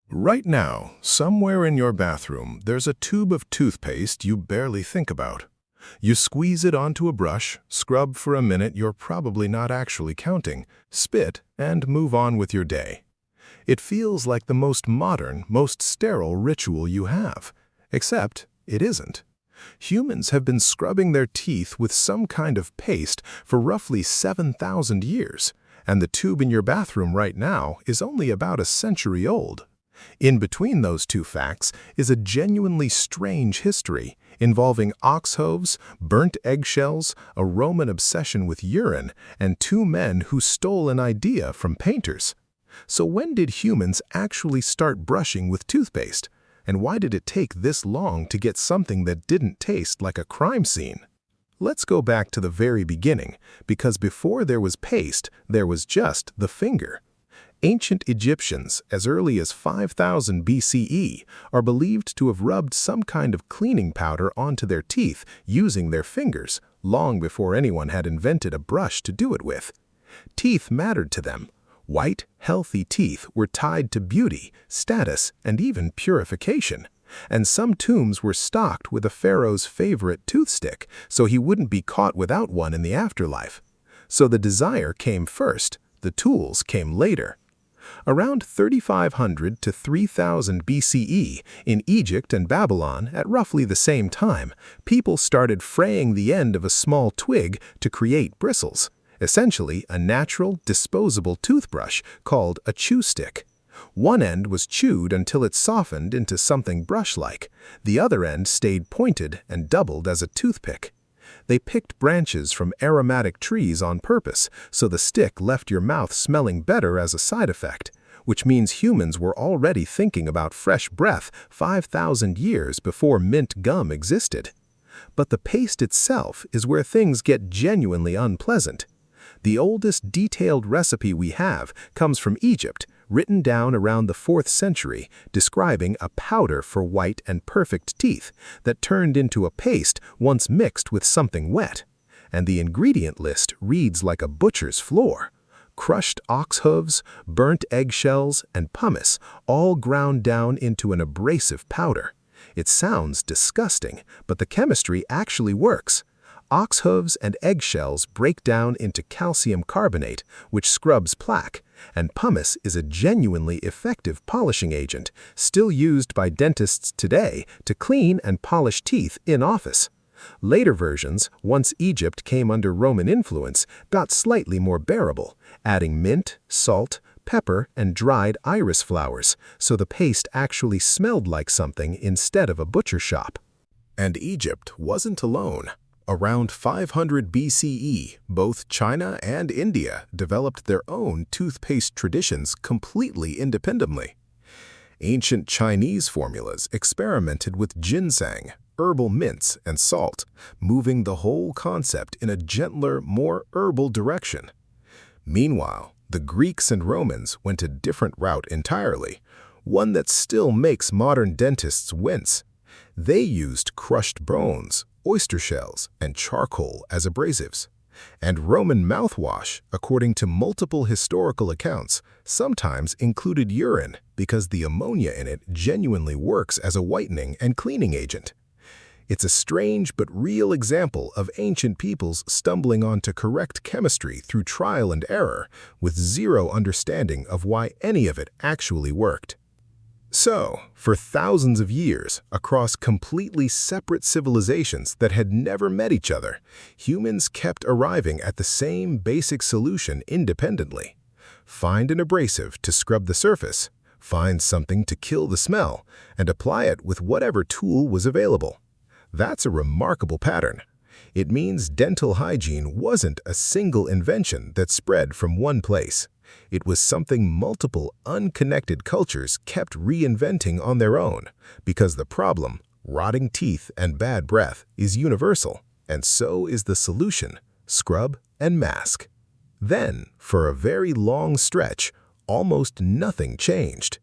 Right now, somewhere in your bathroom, there's a tube of toothpaste you barely think about. You squeeze it onto a brush, scrub for a minute you're probably not actually counting, spit, and move on with your day. It feels like the most modern, most sterile ritual you have. Except it isn't. Humans have been scrubbing their teeth with some kind of paste for roughly 7,000 years, and the tube in your bathroom right now is only about a century old. In between those two facts is a genuinely strange history involving ox hooves, burnt eggshells, a Roman obsession with urine, and two men who stole an idea from painters. So when did humans actually start brushing with toothpaste? And why did it take this long to get something that didn't taste like a crime scene? Let's go back to the very beginning, because before there was paste, there was just the finger. Ancient Egyptians, as early as 5000 BCE, are believed to have rubbed some kind of cleaning powder onto their teeth using their fingers, long before anyone had invented a brush to do it with. Teeth mattered to them. White, healthy teeth were tied to beauty, status, and even purification. And some tombs were stocked with a pharaoh's favorite toothstick, so he wouldn't be caught without one in the afterlife. So the desire came first, the tools came later. Around 3500 to 3000 BCE, in Egypt and Babylon, at roughly the same time, people started fraying the end of a small twig to create bristles, essentially a natural, disposable toothbrush called a chew stick. One end was chewed until it softened into something brush-like. The other end stayed pointed and doubled as a toothpick. They picked branches from aromatic trees on purpose, so the stick left your mouth smelling better as a side effect, which means humans were already thinking about fresh breath 5,000 years before mint gum existed. But the paste itself is where things get genuinely unpleasant. The oldest detailed recipe we have comes from Egypt, written down around the 4th century, describing a powder for white and perfect teeth that turned into a paste once mixed with something wet. And the ingredient list reads like a butcher's floor. Crushed ox hooves, burnt eggshells, and pumice, all ground down into an abrasive powder. It sounds disgusting, but the chemistry actually works. Ox hooves and eggshells break down into calcium carbonate, which scrubs plaque, and pumice is a genuinely effective polishing agent, still used by dentists today to clean and polish teeth in office. Later versions, once Egypt came under Roman influence, got slightly more bearable, adding mint, salt, pepper, and dried iris flowers, so the paste actually smelled like something instead of a butcher shop. And Egypt wasn't alone. Around 500 BCE, both China and India developed their own toothpaste traditions completely independently. Ancient Chinese formulas experimented with ginseng, herbal mints, and salt, moving the whole concept in a gentler, more herbal direction. Meanwhile, the Greeks and Romans went a different route entirely, one that still makes modern dentists wince. They used crushed bones, oyster shells, and charcoal as abrasives. And Roman mouthwash, according to multiple historical accounts, sometimes included urine because the ammonia in it genuinely works as a whitening and cleaning agent. It's a strange but real example of ancient peoples stumbling onto correct chemistry through trial and error, with zero understanding of why any of it actually worked. So, for thousands of years, across completely separate civilizations that had never met each other, humans kept arriving at the same basic solution independently. Find an abrasive to scrub the surface, find something to kill the smell, and apply it with whatever tool was available. That's a remarkable pattern. It means dental hygiene wasn't a single invention that spread from one place. It was something multiple unconnected cultures kept reinventing on their own, because the problem, rotting teeth and bad breath, is universal, and so is the solution, scrub and mask. Then, for a very long stretch, almost nothing changed.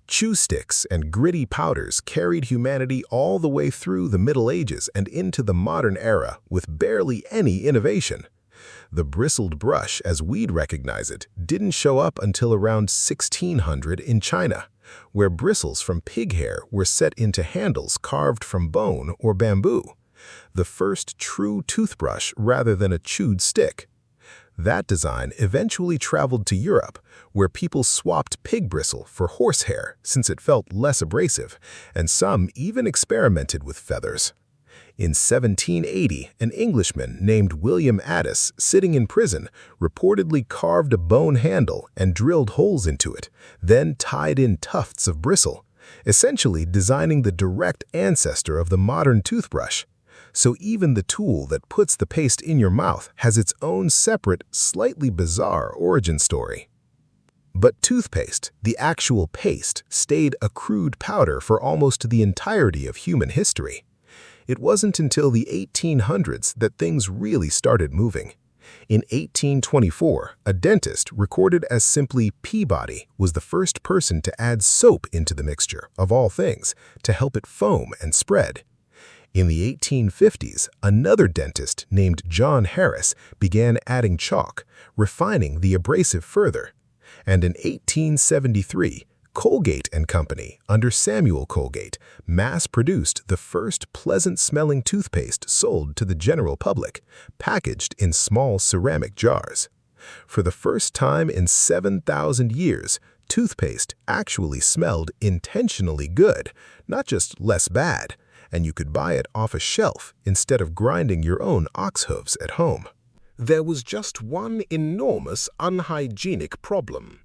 Chew sticks and gritty powders carried humanity all the way through the Middle Ages and into the modern era with barely any innovation. The bristled brush, as we'd recognize it, didn't show up until around 1600 in China, where bristles from pig hair were set into handles carved from bone or bamboo, the first true toothbrush rather than a chewed stick. That design eventually traveled to Europe, where people swapped pig bristle for horsehair since it felt less abrasive, and some even experimented with feathers. In 1780, an Englishman named William Addis, sitting in prison, reportedly carved a bone handle and drilled holes into it, then tied in tufts of bristle, essentially designing the direct ancestor of the modern toothbrush. So even the tool that puts the paste in your mouth has its own separate, slightly bizarre origin story. But toothpaste, the actual paste, stayed a crude powder for almost the entirety of human history. It wasn't until the 1800s that things really started moving. In 1824, a dentist, recorded as simply Peabody, was the first person to add soap into the mixture, of all things, to help it foam and spread. In the 1850s, another dentist named John Harris began adding chalk, refining the abrasive further. And in 1873, Colgate and Company, under Samuel Colgate, mass-produced the first pleasant-smelling toothpaste sold to the general public, packaged in small ceramic jars. For the first time in 7,000 years, toothpaste actually smelled intentionally good, not just less bad, and you could buy it off a shelf instead of grinding your own ox hooves at home. There was just one enormous unhygienic problem.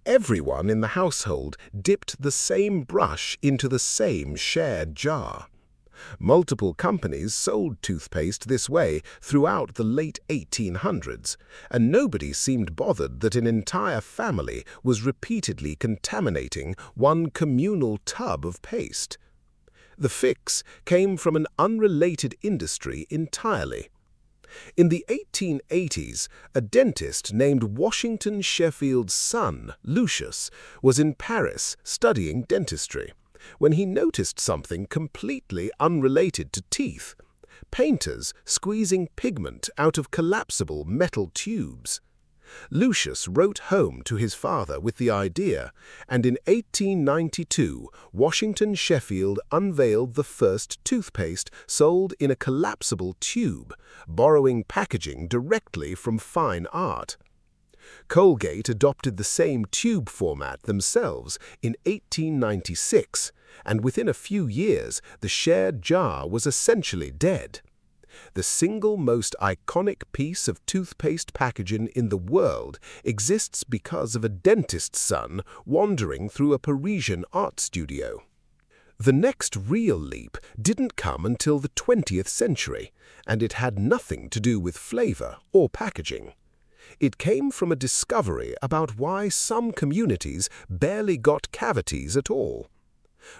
Everyone in the household dipped the same brush into the same shared jar. Multiple companies sold toothpaste this way throughout the late 1800s, and nobody seemed bothered that an entire family was repeatedly contaminating one communal tub of paste. The fix came from an unrelated industry entirely. In the 1880s, a dentist named Washington Sheffield's son, Lucius, was in Paris studying dentistry when he noticed something completely unrelated to teeth: painters squeezing pigment out of collapsible metal tubes. Lucius wrote home to his father with the idea, and in 1892, Washington Sheffield unveiled the first toothpaste sold in a collapsible tube, borrowing packaging directly from fine art. Colgate adopted the same tube format themselves in 1896, and within a few years, the shared jar was essentially dead. The single most iconic piece of toothpaste packaging in the world exists because of a dentist's son wandering through a Parisian art studio. The next real leap didn't come until the 20th century, and it had nothing to do with flavor or packaging. It came from a discovery about why some communities barely got cavities at all.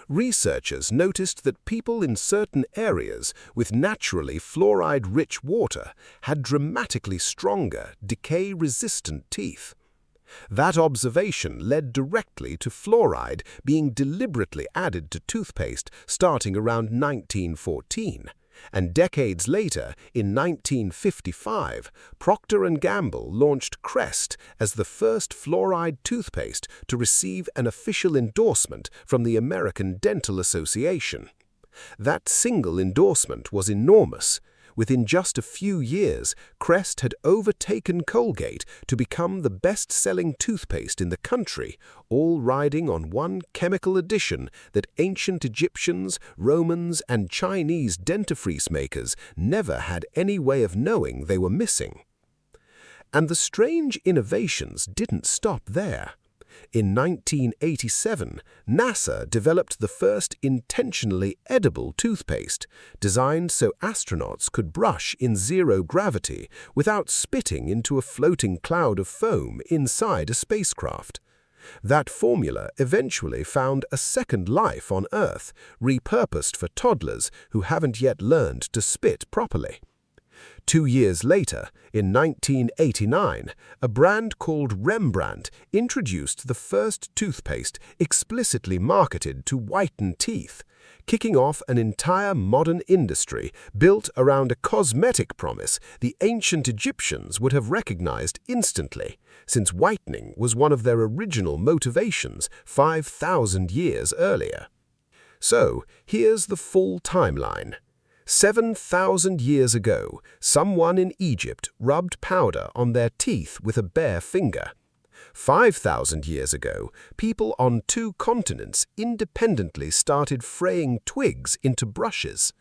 Researchers noticed that people in certain areas with naturally fluoride-rich water had dramatically stronger, decay-resistant teeth. That observation led directly to fluoride being deliberately added to toothpaste starting around 1914. And decades later, in 1955, Procter & Gamble launched Crest as the first fluoride toothpaste to receive an official endorsement from the American Dental Association. That single endorsement was enormous. Within just a few years, Crest had overtaken Colgate to become the best-selling toothpaste in the country, all riding on one chemical addition that ancient Egyptians, Romans, and Chinese dentifrice makers never had any way of knowing they were missing. And the strange innovations didn't stop there. In 1987, NASA developed the first intentionally edible toothpaste, designed so astronauts could brush in zero gravity without spitting into a floating cloud of foam inside a spacecraft. That formula eventually found a second life on Earth, repurposed for toddlers who haven't yet learned to spit properly. 2 years later, in 1989, a brand called Rembrandt introduced the first toothpaste explicitly marketed to whiten teeth, kicking off an entire modern industry built around a cosmetic promise the ancient Egyptians would have recognized instantly, since whitening was one of their original motivations 5,000 years earlier. So, here's the full timeline. 7,000 years ago, someone in Egypt rubbed powder on their teeth with a bare finger. 5,000 years ago, people on 2 continents independently started fraying twigs into brushes.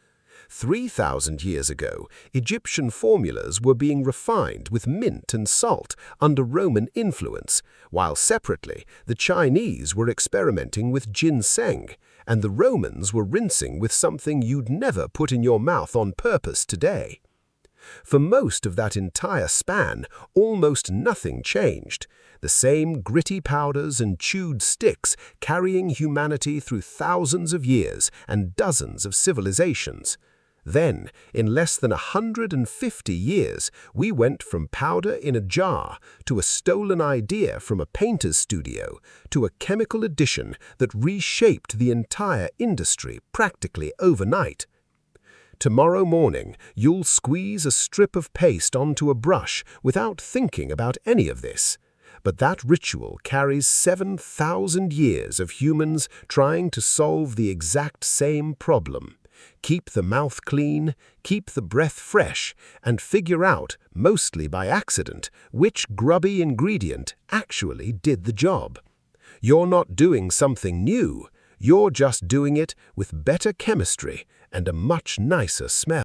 3,000 years ago, Egyptian formulas were being refined with mint and salt under Roman influence, while separately, the Chinese were experimenting with ginseng, and the Romans were rinsing with something you'd never put in your mouth on purpose today. For most of that entire span, almost nothing changed. The same gritty powders and chewed sticks carrying humanity through thousands of years and dozens of civilizations. Then, in less than 150 years, we went from powder in a jar to a stolen idea from a painter's studio to a chemical addition that reshaped the entire industry practically overnight. Tomorrow morning, you'll squeeze a strip of paste onto a brush without thinking about any of this. But that ritual carries 7,000 years of humans trying to solve the exact same problem. Keep the mouth clean, keep the breath fresh, and figure out, mostly by accident, which grubby ingredient actually did the job. You're not doing something new. You're just doing it with better chemistry and a much nicer smell.